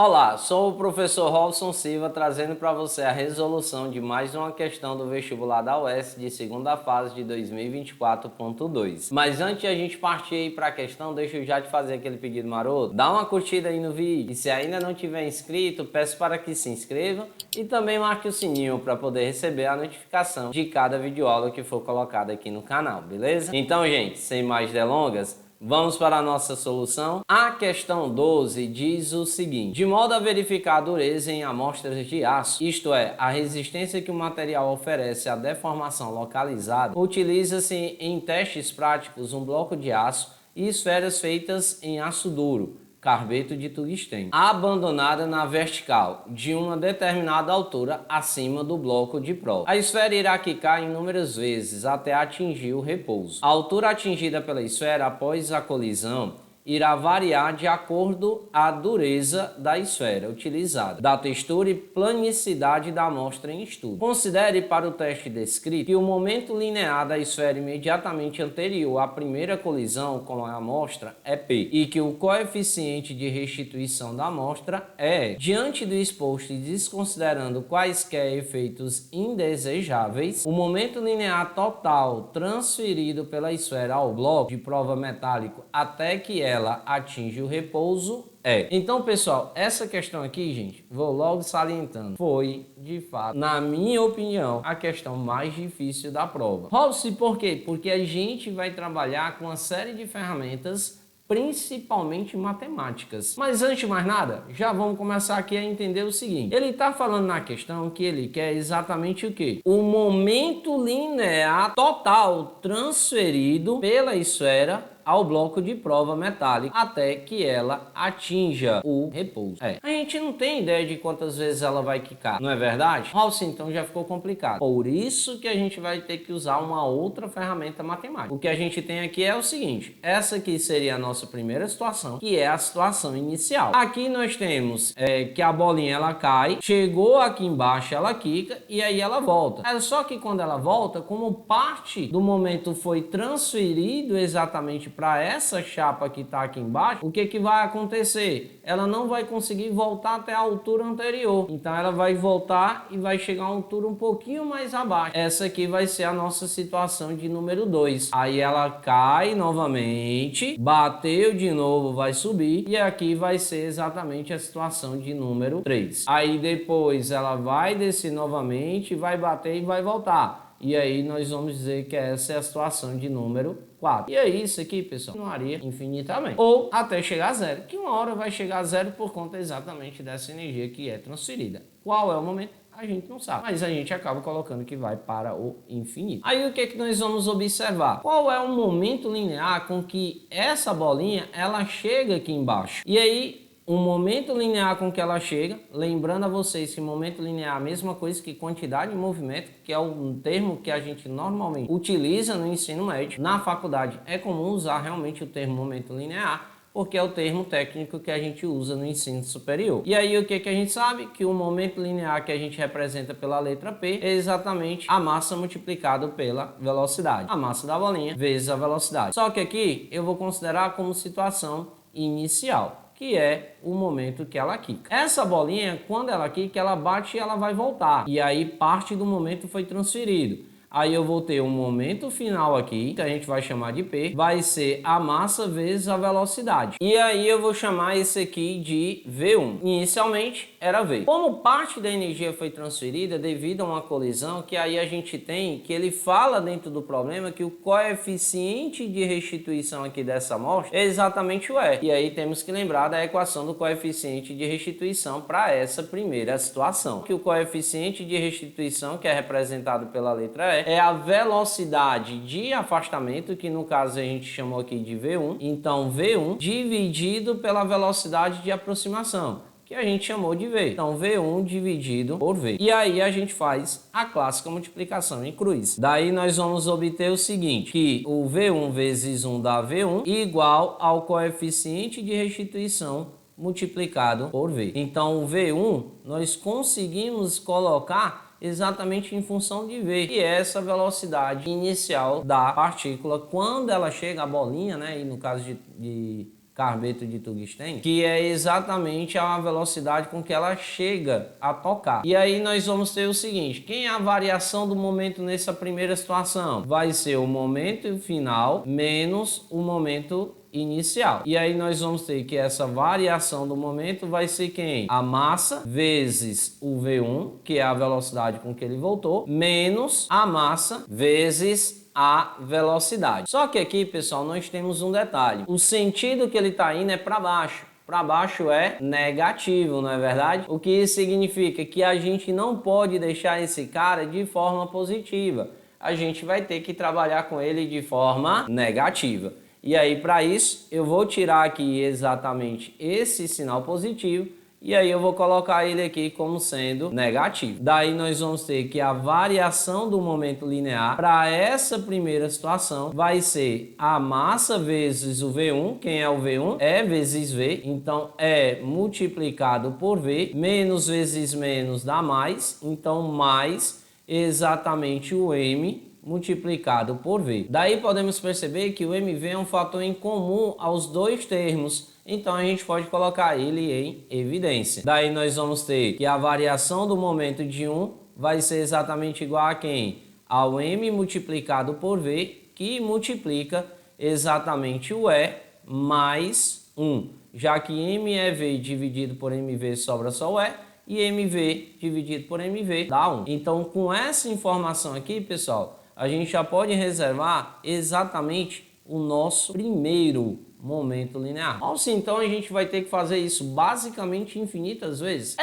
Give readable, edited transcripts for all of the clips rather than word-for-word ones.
Olá, sou o professor Robson Silva trazendo para você a resolução de mais uma questão do vestibular da UES de segunda fase de 2024.2. Mas antes de a gente partir aí para a questão, deixa eu já te fazer aquele pedido maroto. Dá uma curtida aí no vídeo e se ainda não tiver inscrito, peço para que se inscreva e também marque o sininho para poder receber a notificação de cada videoaula que for colocada aqui no canal, beleza? Então, gente, sem mais delongas, vamos para a nossa solução. A questão 12 diz o seguinte: de modo a verificar a dureza em amostras de aço, isto é, a resistência que o material oferece à deformação localizada, utiliza-se em testes práticos um bloco de aço e esferas feitas em aço duro, carbeto de tungstênio, abandonada na vertical de uma determinada altura acima do bloco de prova. A esfera irá quicar inúmeras vezes até atingir o repouso. A altura atingida pela esfera após a colisão irá variar de acordo com a dureza da esfera utilizada, da textura e planicidade da amostra em estudo. Considere para o teste descrito que o momento linear da esfera imediatamente anterior à primeira colisão com a amostra é P e que o coeficiente de restituição da amostra é E. Diante do exposto e desconsiderando quaisquer efeitos indesejáveis, o momento linear total transferido pela esfera ao bloco de prova metálico até que ela atinge o repouso é. Então, pessoal, essa questão aqui, gente, vou logo salientando, foi, de fato, na minha opinião, a questão mais difícil da prova. Robson, por quê? Porque a gente vai trabalhar com uma série de ferramentas, principalmente matemáticas. Mas antes de mais nada, já vamos começar aqui a entender o seguinte. Ele está falando na questão que ele quer exatamente o quê? O momento linear total transferido pela esfera ao bloco de prova metálica até que ela atinja o repouso. A gente não tem ideia de quantas vezes ela vai quicar, não é verdade? Robson, então já ficou complicado. Por isso que a gente vai ter que usar uma outra ferramenta matemática. O que a gente tem aqui é o seguinte: essa aqui seria a nossa primeira situação, que é a situação inicial. Aqui nós temos que a bolinha ela cai, chegou aqui embaixo, ela quica e aí ela volta. Só que quando ela volta, como parte do momento foi transferido exatamente para essa chapa que está aqui embaixo, o que vai acontecer? Ela não vai conseguir voltar até a altura anterior. Então ela vai voltar e vai chegar a uma altura um pouquinho mais abaixo. Essa aqui vai ser a nossa situação de número 2. Aí ela cai novamente, bateu de novo, vai subir. E aqui vai ser exatamente a situação de número 3. Aí depois ela vai descer novamente, vai bater e vai voltar. E aí nós vamos dizer que essa é a situação de número 4. E aí isso aqui, pessoal, continuaria infinitamente. Ou até chegar a zero, que uma hora vai chegar a zero por conta exatamente dessa energia que é transferida. Qual é o momento? A gente não sabe, mas a gente acaba colocando que vai para o infinito. Aí o que nós vamos observar? Qual é o momento linear com que essa bolinha ela chega aqui embaixo? E aí o momento linear com que ela chega, lembrando a vocês que momento linear é a mesma coisa que quantidade de movimento, que é um termo que a gente normalmente utiliza no ensino médio. Na faculdade é comum usar realmente o termo momento linear, porque é o termo técnico que a gente usa no ensino superior. E aí o que a gente sabe? Que o momento linear que a gente representa pela letra P é exatamente a massa multiplicado pela velocidade. A massa da bolinha vezes a velocidade. Só que aqui eu vou considerar como situação inicial, que é o momento que ela quica. Essa bolinha, quando ela quica, ela bate e ela vai voltar. E aí parte do momento foi transferido. Aí eu vou ter um momento final aqui, que a gente vai chamar de P, vai ser a massa vezes a velocidade. E aí eu vou chamar esse aqui de V1. Inicialmente era V. Como parte da energia foi transferida devido a uma colisão, que aí a gente tem, que ele fala dentro do problema que o coeficiente de restituição aqui dessa amostra é exatamente o E. E aí temos que lembrar da equação do coeficiente de restituição para essa primeira situação. Que o coeficiente de restituição, que é representado pela letra E, é a velocidade de afastamento, que no caso a gente chamou aqui de V1. Então, V1 dividido pela velocidade de aproximação, que a gente chamou de V. Então, V1 dividido por V. E aí a gente faz a clássica multiplicação em cruz. Daí nós vamos obter o seguinte, que o V1 vezes 1 dá V1 igual ao coeficiente de restituição multiplicado por V. Então, o V1 nós conseguimos colocar exatamente em função de V, que é essa velocidade inicial da partícula quando ela chega, a bolinha, né, e no caso de carbeto de tungstênio, que é exatamente a velocidade com que ela chega a tocar. E aí nós vamos ter o seguinte, quem é a variação do momento nessa primeira situação? Vai ser o momento final menos o momento inicial. E aí nós vamos ter que essa variação do momento vai ser quem? A massa vezes o V1, que é a velocidade com que ele voltou, menos a massa vezes a velocidade. Só que aqui, pessoal, nós temos um detalhe. O sentido que ele está indo é para baixo. Para baixo é negativo, não é verdade? O que isso significa? Que a gente não pode deixar esse cara de forma positiva. A gente vai ter que trabalhar com ele de forma negativa. E aí, para isso, eu vou tirar aqui exatamente esse sinal positivo e aí eu vou colocar ele aqui como sendo negativo. Daí nós vamos ter que a variação do momento linear para essa primeira situação vai ser a massa vezes o V1. Quem é o V1? É vezes V. Então, é multiplicado por V. Menos vezes menos dá mais. Então, mais exatamente o M multiplicado por V. Daí podemos perceber que o MV é um fator em comum aos dois termos, então a gente pode colocar ele em evidência. Daí nós vamos ter que a variação do momento de 1 vai ser exatamente igual a quem? Ao M multiplicado por V, que multiplica exatamente o E mais 1. Já que M é V dividido por MV sobra só o E, e MV dividido por MV dá 1. Então com essa informação aqui, pessoal, a gente já pode reservar exatamente o nosso primeiro momento linear. Nossa, então a gente vai ter que fazer isso basicamente infinitas vezes?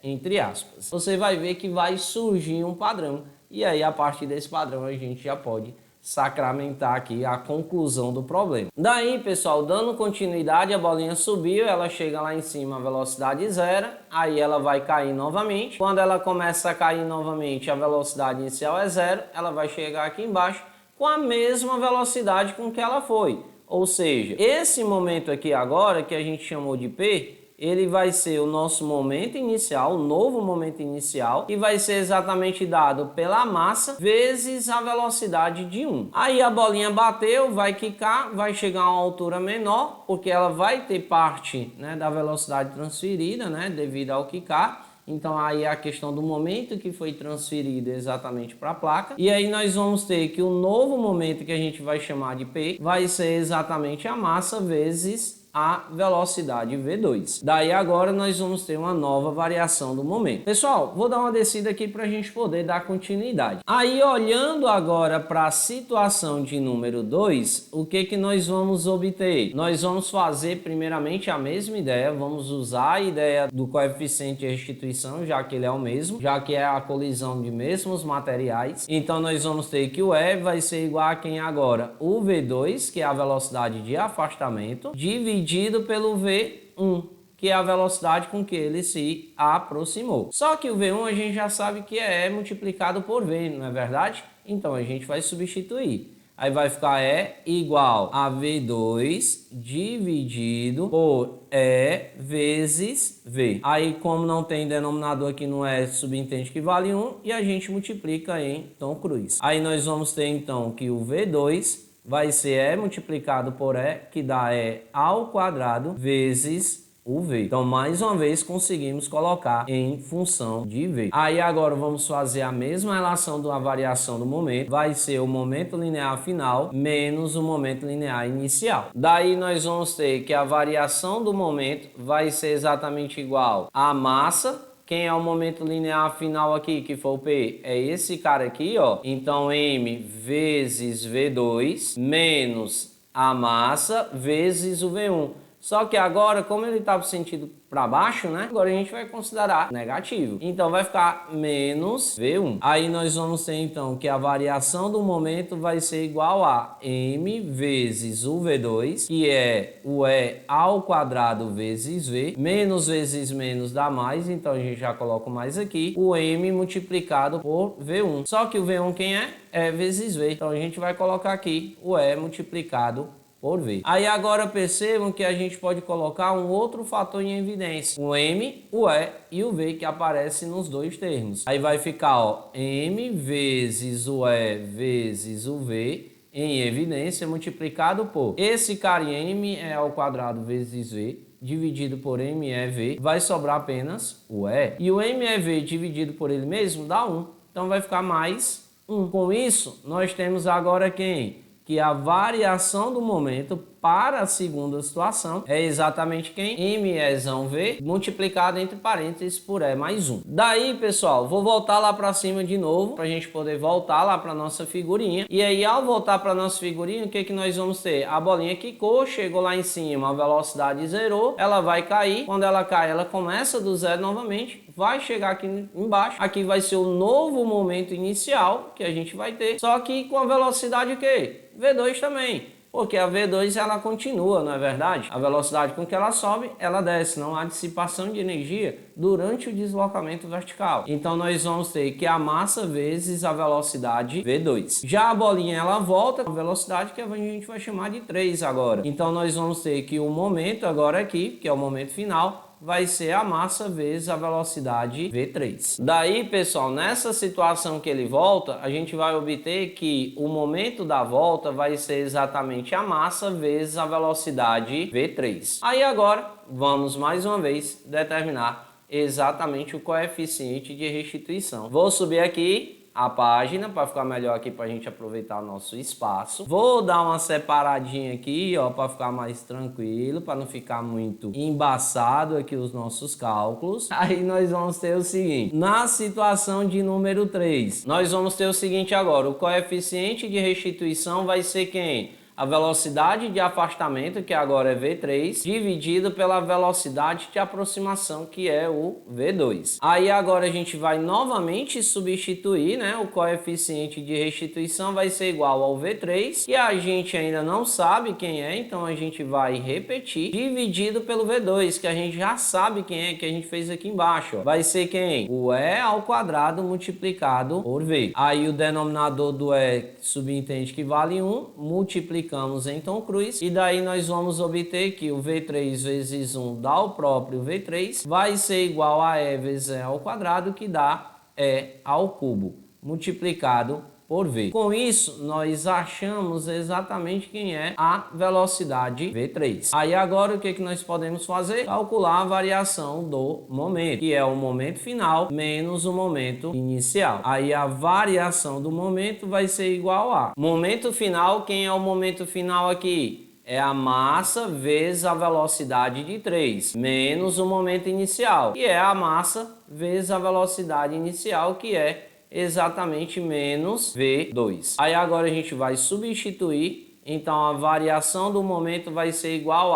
Entre aspas. Você vai ver que vai surgir um padrão. E aí, a partir desse padrão, a gente já pode sacramentar aqui a conclusão do problema. Daí, pessoal, dando continuidade, a bolinha subiu, ela chega lá em cima a velocidade zero, aí ela vai cair novamente. Quando ela começa a cair novamente, a velocidade inicial é zero, ela vai chegar aqui embaixo com a mesma velocidade com que ela foi. Ou seja, esse momento aqui agora, que a gente chamou de P, ele vai ser o nosso momento inicial, o novo momento inicial, que vai ser exatamente dado pela massa vezes a velocidade de 1. Aí a bolinha bateu, vai quicar, vai chegar a uma altura menor, porque ela vai ter parte, né, da velocidade transferida, né, devido ao quicar. Então aí é a questão do momento que foi transferido exatamente para a placa. E aí nós vamos ter que o novo momento que a gente vai chamar de P vai ser exatamente a massa vezes a velocidade V2. Daí agora nós vamos ter uma nova variação do momento. Pessoal, vou dar uma descida aqui para a gente poder dar continuidade. Aí olhando agora para a situação de número 2, o que nós vamos obter? Nós vamos fazer primeiramente a mesma ideia, vamos usar a ideia do coeficiente de restituição, já que ele é o mesmo, já que é a colisão de mesmos materiais. Então nós vamos ter que o E vai ser igual a quem agora? O V2, que é a velocidade de afastamento, dividido pelo V1, que é a velocidade com que ele se aproximou. Só que o V1 a gente já sabe que é multiplicado por V, não é verdade? Então a gente vai substituir. Aí vai ficar E igual a V2 dividido por E vezes V. Aí como não tem denominador aqui no E, subentende que vale 1 e a gente multiplica em Tom Cruise. Aí nós vamos ter então que o V2 vai ser E multiplicado por E, que dá E ao quadrado, vezes o V. Então, mais uma vez, conseguimos colocar em função de V. Aí, agora, vamos fazer a mesma relação da variação do momento. Vai ser o momento linear final menos o momento linear inicial. Daí, nós vamos ter que a variação do momento vai ser exatamente igual à massa. Quem é o momento linear final aqui, que foi o P? É esse cara aqui, ó. Então, M vezes V2 menos a massa vezes o V1. Só que agora, como ele está pro sentido para baixo, né? Agora a gente vai considerar negativo. Então vai ficar menos V1. Aí nós vamos ter então que a variação do momento vai ser igual a M vezes o V2, que é o E ao quadrado vezes V. Menos vezes menos dá mais, então a gente já coloca mais aqui. O M multiplicado por V1. Só que o V1 quem é? É vezes V. Então a gente vai colocar aqui o E multiplicado por V. Aí agora percebam que a gente pode colocar um outro fator em evidência. O M, o E e o V que aparece nos dois termos. Aí vai ficar, ó, M vezes o E vezes o V em evidência multiplicado por esse cara m é ao quadrado vezes v dividido por m é v, vai sobrar apenas o e. E o m é v dividido por ele mesmo dá 1. Então vai ficar mais 1. Com isso, nós temos agora quem? Que a variação do momento para a segunda situação é exatamente quem? Mezão V multiplicado entre parênteses por E mais 1. Daí, pessoal, vou voltar lá para cima de novo para a gente poder voltar lá para nossa figurinha. E aí, ao voltar para nossa figurinha, o que que nós vamos ter? A bolinha quicou, chegou lá em cima, a velocidade zerou, ela vai cair. Quando ela cai, ela começa do zero novamente, vai chegar aqui embaixo. Aqui vai ser o novo momento inicial que a gente vai ter, só que com a velocidade o quê? V2 também, porque a V2 ela continua, não é verdade? A velocidade com que ela sobe, ela desce, não há dissipação de energia durante o deslocamento vertical. Então nós vamos ter que a massa vezes a velocidade V2. Já a bolinha ela volta com a velocidade que a gente vai chamar de 3 agora. Então nós vamos ter que o momento agora aqui, que é o momento final, vai ser a massa vezes a velocidade V3. Daí, pessoal, nessa situação que ele volta, a gente vai obter que o momento da volta vai ser exatamente a massa vezes a velocidade V3. Aí agora, vamos mais uma vez determinar exatamente o coeficiente de restituição. Vou subir aqui a página para ficar melhor aqui para a gente aproveitar o nosso espaço. Vou dar uma separadinha aqui, ó, para ficar mais tranquilo, para não ficar muito embaçado aqui os nossos cálculos. Aí nós vamos ter o seguinte, na situação de número 3, nós vamos ter o seguinte agora, o coeficiente de restituição vai ser quem? A velocidade de afastamento, que agora é V3, dividido pela velocidade de aproximação, que é o V2. Aí agora a gente vai novamente substituir, né? O coeficiente de restituição vai ser igual ao V3, e a gente ainda não sabe quem é, então a gente vai repetir, dividido pelo V2, que a gente já sabe quem é, que a gente fez aqui embaixo. Ó. Vai ser quem? O E ao quadrado multiplicado por V. Aí o denominador do E subentende que vale 1, multiplicamos em tom cruz, e daí nós vamos obter que o V3 vezes 1 dá o próprio V3, vai ser igual a E vezes E ao quadrado, que dá E ao cubo, multiplicado por V. Com isso, nós achamos exatamente quem é a velocidade V3. Aí agora o que nós podemos fazer? Calcular a variação do momento, que é o momento final menos o momento inicial. Aí a variação do momento vai ser igual a momento final. Quem é o momento final aqui? É a massa vezes a velocidade de 3, menos o momento inicial, que é a massa vezes a velocidade inicial, que é exatamente menos V2. Aí agora a gente vai substituir, então a variação do momento vai ser igual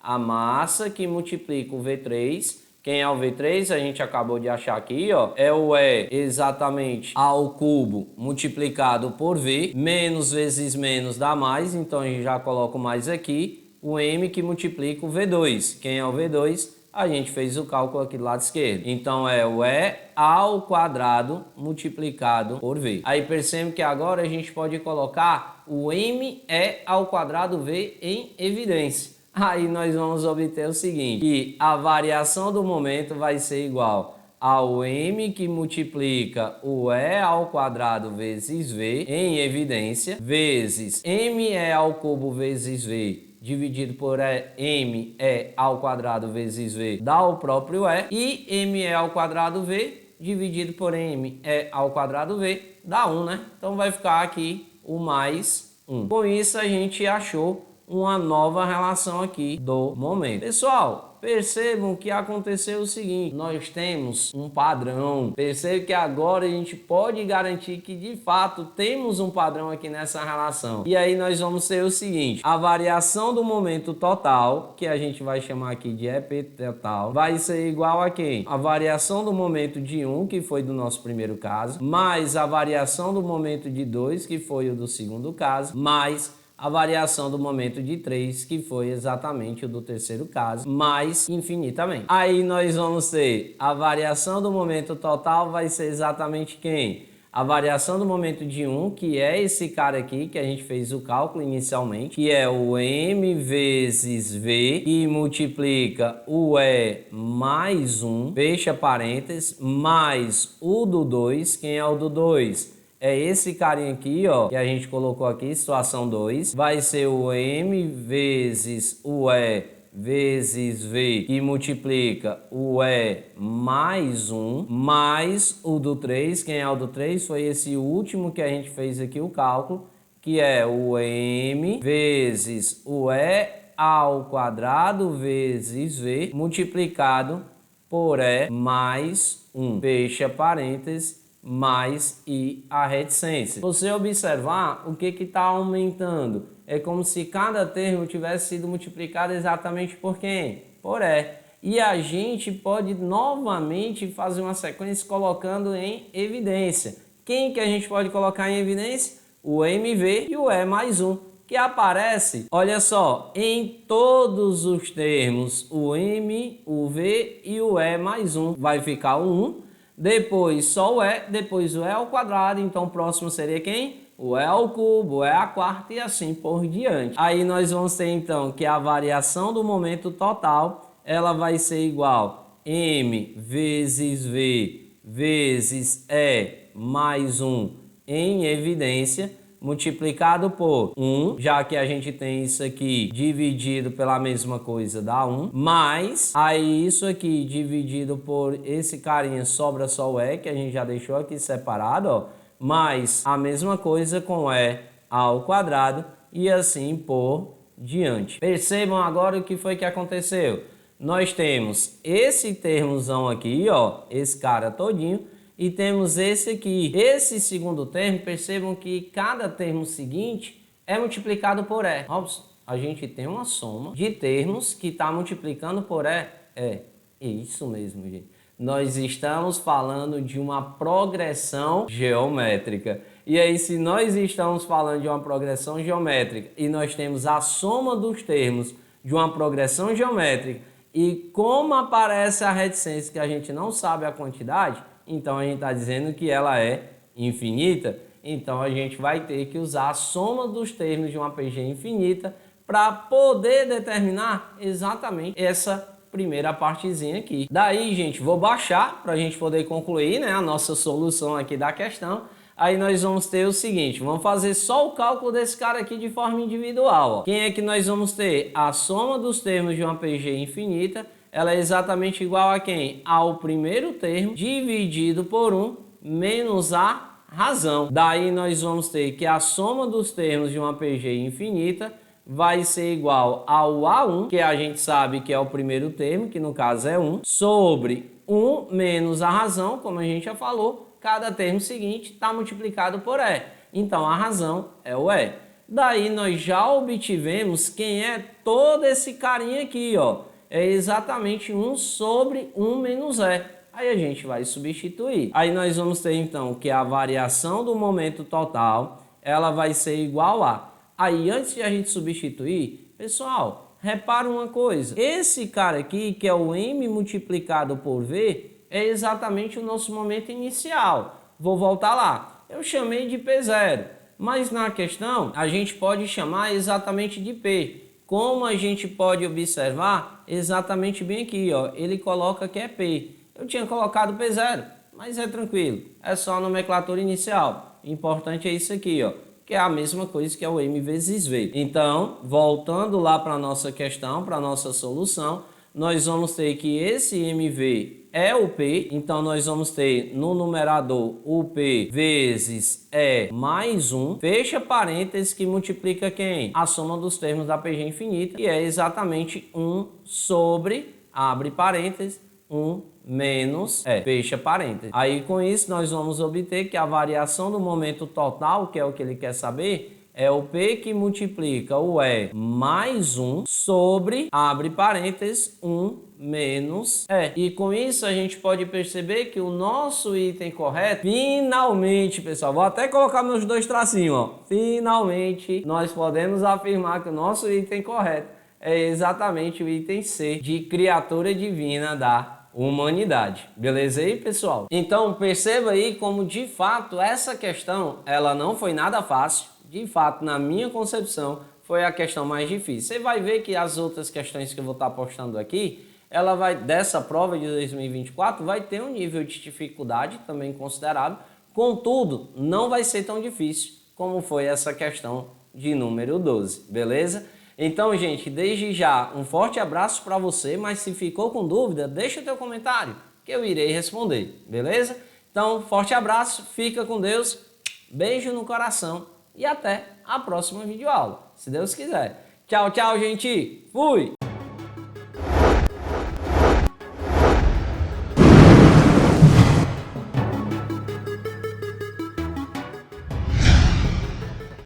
a massa que multiplica o V3. Quem é o V3? A gente acabou de achar aqui, ó. É o E exatamente ao cubo multiplicado por V. Menos vezes menos dá mais, então a gente já coloca mais aqui. O M que multiplica o V2. Quem é o V2? A gente fez o cálculo aqui do lado esquerdo. Então é o E ao quadrado multiplicado por V. Aí percebe que agora a gente pode colocar o ME ao quadrado V em evidência. Aí nós vamos obter o seguinte, que a variação do momento vai ser igual ao M que multiplica o E ao quadrado vezes V em evidência, vezes ME ao cubo vezes V dividido por ME ao quadrado vezes V dá o próprio E, e ME ao quadrado V dividido por ME ao quadrado V dá 1, né? Então vai ficar aqui o mais 1. Com isso a gente achou uma nova relação aqui do momento. Pessoal, percebam que aconteceu o seguinte, nós temos um padrão. Percebe que agora a gente pode garantir que de fato temos um padrão aqui nessa relação. E aí nós vamos ter o seguinte, a variação do momento total, que a gente vai chamar aqui de EP total, vai ser igual a quem? A variação do momento de 1, que foi do nosso primeiro caso, mais a variação do momento de 2, que foi o do segundo caso, mais a variação do momento de 3, que foi exatamente o do terceiro caso, mais infinitamente. Aí nós vamos ter a variação do momento total vai ser exatamente quem? A variação do momento de 1, que é esse cara aqui, que a gente fez o cálculo inicialmente, que é o M vezes V, que multiplica o E mais 1, fecha parênteses, mais o do 2, quem é o do 2? é esse carinha aqui, ó, que a gente colocou aqui, situação 2, vai ser o M vezes o E vezes V, que multiplica o E mais 1, mais o do 3. Quem é o do 3? Foi esse último que a gente fez aqui o cálculo, que é o M vezes o E ao quadrado vezes V, multiplicado por E mais 1. Fecha parênteses, mais I a reticência. Se você observar, o que está aumentando? É como se cada termo tivesse sido multiplicado exatamente por quem? Por E. E a gente pode novamente fazer uma sequência colocando em evidência. Quem que a gente pode colocar em evidência? O MV e o E mais 1, que aparece, olha só, em todos os termos, o M, o V e o E mais 1. Vai ficar o 1, depois só o E, depois o E ao quadrado, então o próximo seria quem? O E ao cubo, o E à quarta e assim por diante. Aí nós vamos ter então que a variação do momento total, ela vai ser igual M vezes V vezes E mais 1 em evidência, multiplicado por 1, já que a gente tem isso aqui dividido pela mesma coisa, dá 1, mais aí isso aqui dividido por esse carinha, sobra só o E, que a gente já deixou aqui separado, ó, mais a mesma coisa com E ao quadrado e assim por diante. Percebam agora o que foi que aconteceu. Nós temos esse termozão aqui, ó, esse cara todinho, e temos esse aqui. Esse segundo termo, percebam que cada termo seguinte é multiplicado por E. A gente tem uma soma de termos que está multiplicando por E. É isso mesmo, gente. Nós estamos falando de uma progressão geométrica. E aí, se nós estamos falando de uma progressão geométrica e nós temos a soma dos termos de uma progressão geométrica e como aparece a reticência que a gente não sabe a quantidade, então a gente está dizendo que ela é infinita, então a gente vai ter que usar a soma dos termos de uma PG infinita para poder determinar exatamente essa primeira partezinha aqui. Daí, gente, vou baixar para a gente poder concluir, né, a nossa solução aqui da questão. Aí nós vamos ter o seguinte, vamos fazer só o cálculo desse cara aqui de forma individual. Ó. Quem é que nós vamos ter? A soma dos termos de uma PG infinita, ela é exatamente igual a quem? Ao primeiro termo dividido por 1 menos a razão. Daí nós vamos ter que a soma dos termos de uma PG infinita vai ser igual ao A1, que a gente sabe que é o primeiro termo, que no caso é 1, sobre 1 menos a razão, como a gente já falou, cada termo seguinte está multiplicado por E. Então a razão é o E. Daí nós já obtivemos quem é todo esse carinha aqui, ó. É exatamente 1 sobre 1 menos E. Aí a gente vai substituir. Aí nós vamos ter então que a variação do momento total, ela vai ser igual a... Aí antes de a gente substituir, pessoal, repara uma coisa. Esse cara aqui, que é o M multiplicado por V, é exatamente o nosso momento inicial. Vou voltar lá. Eu chamei de P0, mas na questão a gente pode chamar exatamente de P. Como a gente pode observar exatamente bem aqui, ó, ele coloca que é P. Eu tinha colocado P0, mas é tranquilo, é só a nomenclatura inicial. O importante é isso aqui, ó, que é a mesma coisa que é o M vezes V. Então, voltando lá para a nossa questão, para a nossa solução, nós vamos ter que esse MV é o P, então nós vamos ter no numerador o P vezes E mais 1, fecha parênteses, que multiplica quem? A soma dos termos da PG infinita, que é exatamente 1 sobre, abre parênteses, 1 menos E, fecha parênteses. Aí com isso nós vamos obter que a variação do momento total, que é o que ele quer saber, é o P que multiplica o E mais 1 sobre, abre parênteses, 1 menos E. E com isso a gente pode perceber que o nosso item correto, finalmente, pessoal, vou até colocar meus dois tracinhos, ó. Finalmente nós podemos afirmar que o nosso item correto é exatamente o item C, de criatura divina da humanidade. Beleza aí, pessoal? Então perceba aí como de fato essa questão, ela não foi nada fácil. De fato, na minha concepção, foi a questão mais difícil. Você vai ver que as outras questões que eu vou estar postando aqui, ela vai, dessa prova de 2024, vai ter um nível de dificuldade também considerável, Contudo, não vai ser tão difícil como foi essa questão de número 12, beleza? Então, gente, desde já um forte abraço para você, mas se ficou com dúvida, deixa o teu comentário que eu irei responder, beleza? Então, forte abraço, fica com Deus, beijo no coração e até a próxima videoaula, se Deus quiser. Tchau, tchau, gente. Fui!